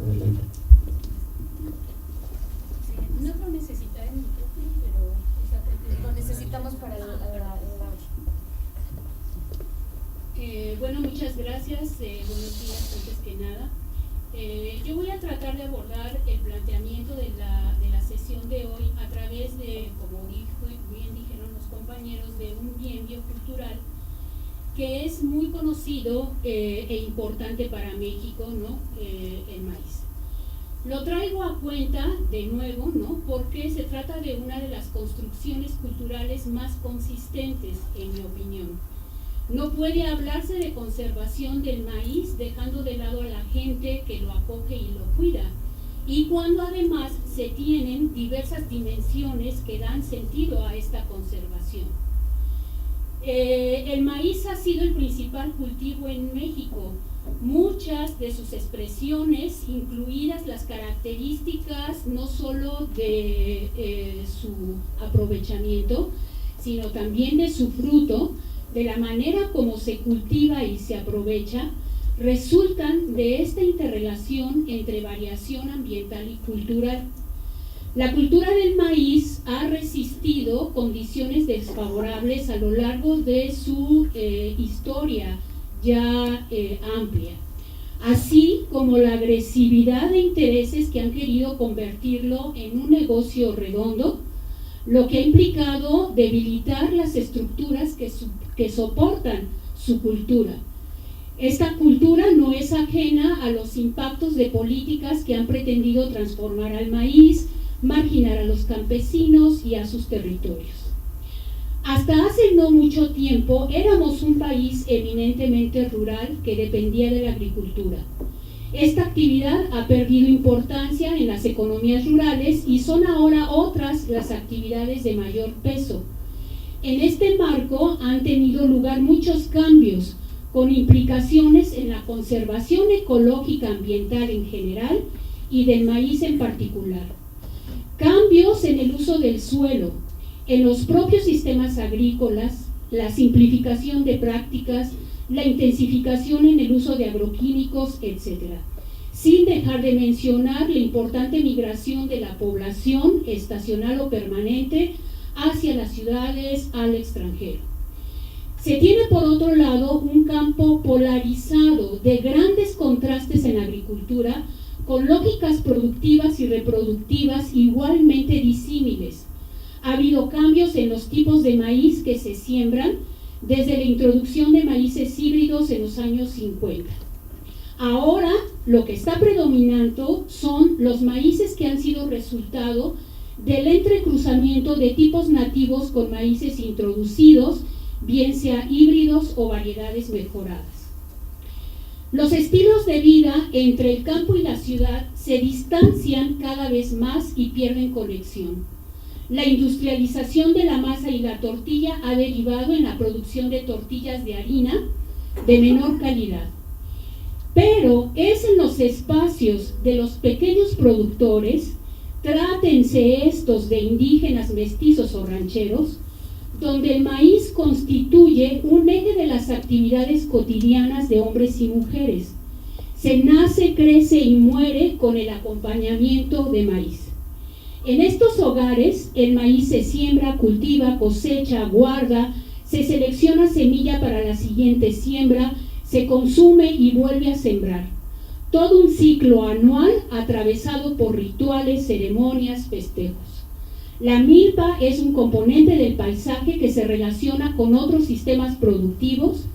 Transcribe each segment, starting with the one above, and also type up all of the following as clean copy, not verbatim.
Adelante. Sí, no lo necesita el micrófono, pero lo necesitamos para el audio. Bueno, muchas gracias. Buenos días, antes que nada. Yo voy a tratar de abordar el planteamiento de la sesión de hoy a través de, como bien dijeron los compañeros, de un bien biocultural que es muy conocido e importante para México, ¿no? El maíz. Lo traigo a cuenta de nuevo, ¿no? Porque se trata de una de las construcciones culturales más consistentes, en mi opinión. No puede hablarse de conservación del maíz dejando de lado a la gente que lo acoge y lo cuida, y cuando además se tienen diversas dimensiones que dan sentido a esta conservación. El maíz ha sido el principal cultivo en México. Muchas de sus expresiones, incluidas las características no solo de su aprovechamiento, sino también de su fruto, de la manera como se cultiva y se aprovecha, resultan de esta interrelación entre variación ambiental y cultural. La cultura del maíz ha resistido condiciones desfavorables a lo largo de su historia ya amplia, así como la agresividad de intereses que han querido convertirlo en un negocio redondo, lo que ha implicado debilitar las estructuras que soportan su cultura. Esta cultura no es ajena a los impactos de políticas que han pretendido transformar al maíz, marginar a los campesinos y a sus territorios. Hasta hace no mucho tiempo éramos un país eminentemente rural que dependía de la agricultura. Esta actividad ha perdido importancia en las economías rurales y son ahora otras las actividades de mayor peso. En este marco han tenido lugar muchos cambios con implicaciones en la conservación ecológica ambiental en general y del maíz en particular. Cambios en el uso del suelo, en los propios sistemas agrícolas, la simplificación de prácticas, la intensificación en el uso de agroquímicos, etc. Sin dejar de mencionar la importante migración de la población, estacional o permanente, hacia las ciudades, al extranjero. Se tiene por otro lado un campo polarizado de grandes contrastes en la agricultura, con lógicas productivas y reproductivas igualmente disímiles. Ha habido cambios en los tipos de maíz que se siembran, desde la introducción de maíces híbridos en los años 50. Ahora lo que está predominando son los maíces que han sido resultado del entrecruzamiento de tipos nativos con maíces introducidos, bien sea híbridos o variedades mejoradas. Los estilos de vida entre el campo y la ciudad se distancian cada vez más y pierden conexión. La industrialización de la masa y la tortilla ha derivado en la producción de tortillas de harina de menor calidad. Pero es en los espacios de los pequeños productores, trátense estos de indígenas, mestizos o rancheros, donde el maíz constituye un eje de las actividades cotidianas de hombres y mujeres. Se nace, crece y muere con el acompañamiento de maíz. En estos hogares, el maíz se siembra, cultiva, cosecha, guarda, se selecciona semilla para la siguiente siembra, se consume y vuelve a sembrar. Todo un ciclo anual atravesado por rituales, ceremonias, festejos. La milpa es un componente del paisaje que se relaciona con otros sistemas productivos,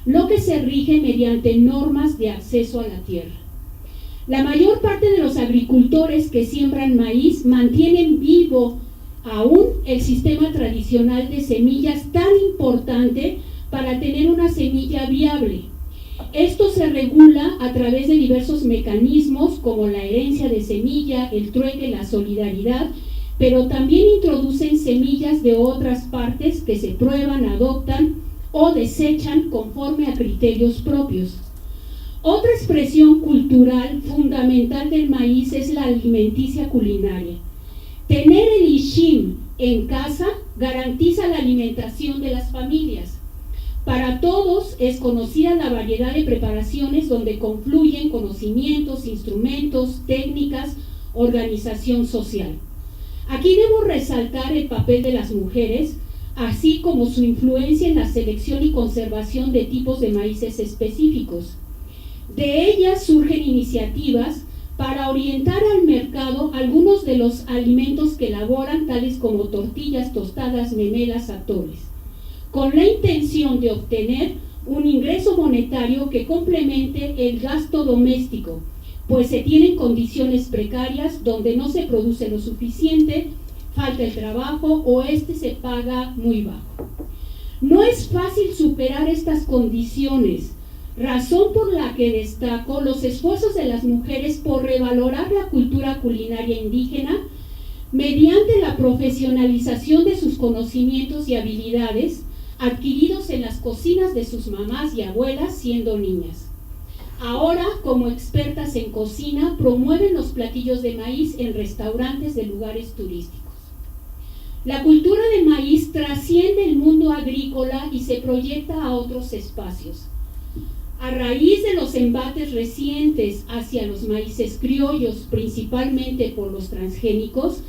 lo que se rige mediante normas de acceso a la tierra. La mayor parte de los agricultores que siembran maíz mantienen vivo aún el sistema tradicional de semillas tan importante para tener una semilla viable. Esto se regula a través de diversos mecanismos como la herencia de semilla, el trueque, la solidaridad, pero también introducen semillas de otras partes que se prueban, adoptan o desechan conforme a criterios propios. Otra expresión cultural fundamental del maíz es la alimenticia culinaria. Tener el ishim en casa garantiza la alimentación de las familias. Para todos es conocida la variedad de preparaciones donde confluyen conocimientos, instrumentos, técnicas, organización social. Aquí debo resaltar el papel de las mujeres, así como su influencia en la selección y conservación de tipos de maíces específicos. De ellas surgen iniciativas para orientar al mercado algunos de los alimentos que elaboran, tales como tortillas, tostadas, memelas, atoles, con la intención de obtener un ingreso monetario que complemente el gasto doméstico, pues se tienen condiciones precarias donde no se produce lo suficiente, falta el trabajo o se paga muy bajo. No es fácil superar estas condiciones, razón por la que destaco los esfuerzos de las mujeres por revalorar la cultura culinaria indígena mediante la profesionalización de sus conocimientos y habilidades adquiridos en las cocinas de sus mamás y abuelas siendo niñas. Ahora, como expertas en cocina, promueven los platillos de maíz en restaurantes de lugares turísticos. La cultura de maíz trasciende el mundo agrícola y se proyecta a otros espacios. A raíz de los embates recientes hacia los maíces criollos, principalmente por los transgénicos,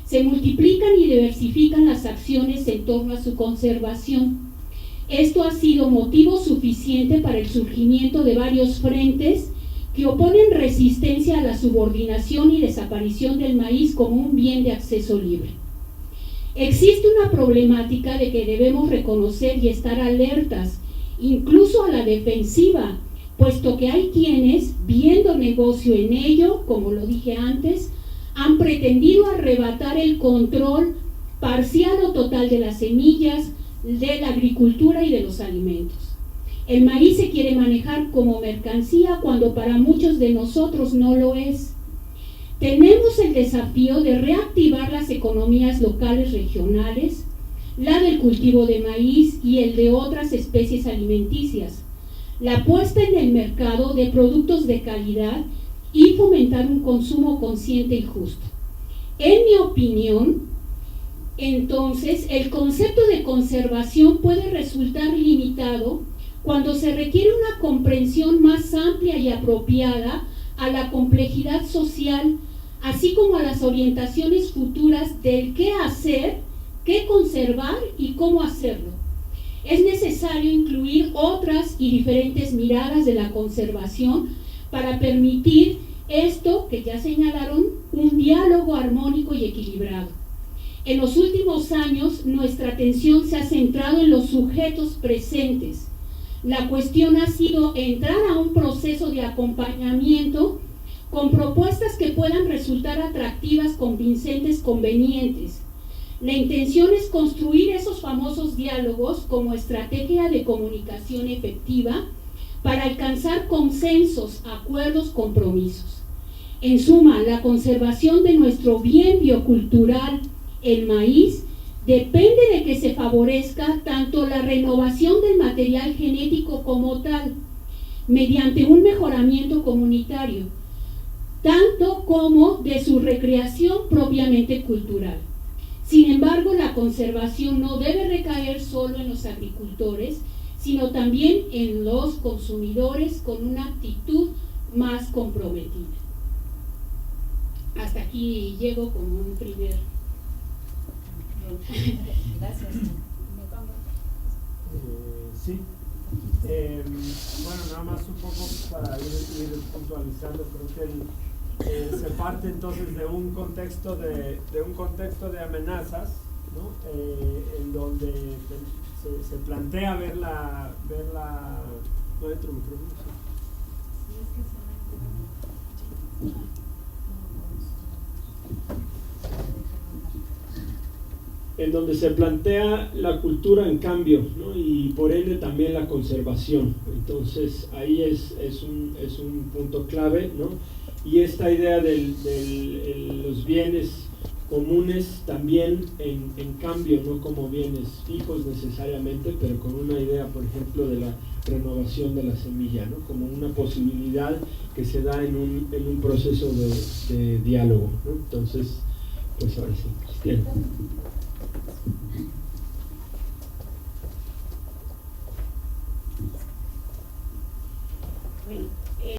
se multiplican y diversifican las acciones en torno a su conservación. Esto ha sido motivo suficiente para el surgimiento de varios frentes que oponen resistencia a la subordinación y desaparición del maíz como un bien de acceso libre. Existe una problemática de que debemos reconocer y estar alertas, incluso a la defensiva, puesto que hay quienes, viendo negocio en ello, como lo dije antes, han pretendido arrebatar el control parcial o total de las semillas, de la agricultura y de los alimentos. El maíz se quiere manejar como mercancía cuando para muchos de nosotros no lo es. Tenemos el desafío de reactivar las economías locales regionales, la del cultivo de maíz y el de otras especies alimenticias, la puesta en el mercado de productos de calidad y fomentar un consumo consciente y justo. En mi opinión, entonces, el concepto de conservación puede resultar limitado cuando se requiere una comprensión más amplia y apropiada a la complejidad social, así como a las orientaciones futuras del qué hacer, qué conservar y cómo hacerlo. Es necesario incluir otras y diferentes miradas de la conservación para permitir esto que ya señalaron, un diálogo armónico y equilibrado. En los últimos años, nuestra atención se ha centrado en los sujetos presentes. La cuestión ha sido entrar a un proceso de acompañamiento con propuestas que puedan resultar atractivas, convincentes, convenientes. La intención es construir esos famosos diálogos como estrategia de comunicación efectiva para alcanzar consensos, acuerdos, compromisos. En suma, la conservación de nuestro bien biocultural, el maíz, depende de que se favorezca tanto la renovación del material genético como tal, mediante un mejoramiento comunitario, tanto como de su recreación propiamente cultural. Sin embargo, la conservación no debe recaer solo en los agricultores, sino también en los consumidores con una actitud más comprometida. Hasta aquí llego con un primer... Gracias. Sí. Bueno, nada más un poco para ir puntualizando, creo que se parte entonces de un contexto de amenazas, ¿no? En donde se plantea ver la no entro micrófono, sí. En donde se plantea la cultura en cambio, ¿no? Y por ende también la conservación. Entonces ahí es un punto clave, ¿no? Y esta idea de los bienes comunes también en cambio, no como bienes fijos necesariamente, pero con una idea, por ejemplo, de la renovación de la semilla, ¿no? Como una posibilidad que se da en un proceso de diálogo, ¿no? Entonces, pues ahora sí, Cristian.